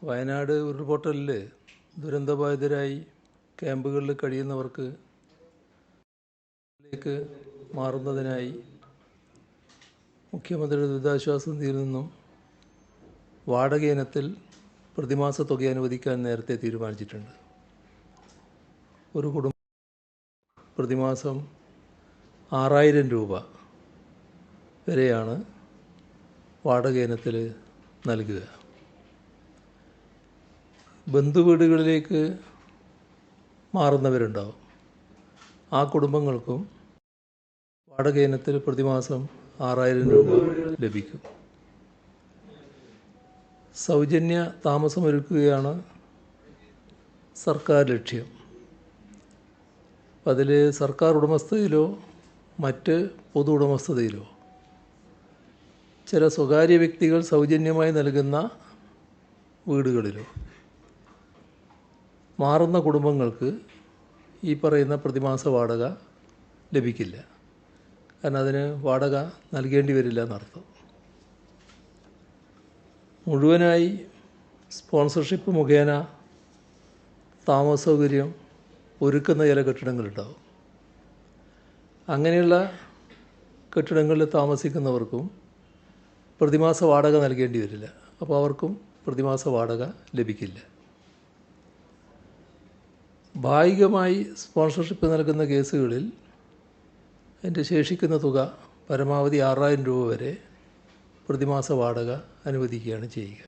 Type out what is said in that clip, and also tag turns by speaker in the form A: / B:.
A: വയനാട് ഉരുൾപൊട്ടലിൽ ദുരന്തബാധിതരായി ക്യാമ്പുകളിൽ കഴിയുന്നവർക്ക് ലേക്ക് മാറുന്നതിനായി മുഖ്യമന്ത്രിയുടെ ദുരിതാശ്വാസ നിധിയിൽ നിന്നും വാടക ഇനത്തിൽ പ്രതിമാസ തുക അനുവദിക്കാൻ നേരത്തെ തീരുമാനിച്ചിട്ടുണ്ട്. ഒരു കുടുംബം പ്രതിമാസം 6000 രൂപ വരെയാണ് വാടക ഇനത്തിൽ നൽകുക. ബന്ധുവീടുകളിലേക്ക് മാറുന്നവരുണ്ടാവും. ആ കുടുംബങ്ങൾക്കും വാടക ഇനത്തിൽ പ്രതിമാസം 6000 രൂപ ലഭിക്കും. സൗജന്യ താമസമൊരുക്കുകയാണ് സർക്കാർ ലക്ഷ്യം. അതിൽ സർക്കാർ ഉടമസ്ഥതയിലോ മറ്റ് പൊതു ഉടമസ്ഥതയിലോ ചില സ്വകാര്യ വ്യക്തികൾ സൗജന്യമായി നൽകുന്ന വീടുകളിലോ മാറുന്ന കുടുംബങ്ങൾക്ക് ഈ പറയുന്ന പ്രതിമാസ വാടക ലഭിക്കില്ല. കാരണം അതിന് വാടക നൽകേണ്ടി വരില്ല എന്നർത്ഥം. മുഴുവനായി സ്പോൺസർഷിപ്പ് മുഖേന താമസ സൗകര്യം ഒരുക്കുന്ന ചില കെട്ടിടങ്ങളുണ്ടാവും. അങ്ങനെയുള്ള കെട്ടിടങ്ങളിൽ താമസിക്കുന്നവർക്കും പ്രതിമാസ വാടക നൽകേണ്ടി വരില്ല. അപ്പോൾ അവർക്കും പ്രതിമാസ വാടക ലഭിക്കില്ല. ഭാഗികമായി സ്പോൺസർഷിപ്പ് നൽകുന്ന കേസുകളിൽ അതിൻ്റെ ശേഷിക്കുന്ന തുക പരമാവധി 6000 രൂപ വരെ പ്രതിമാസ വാടക അനുവദിക്കുകയാണ് ചെയ്യുക.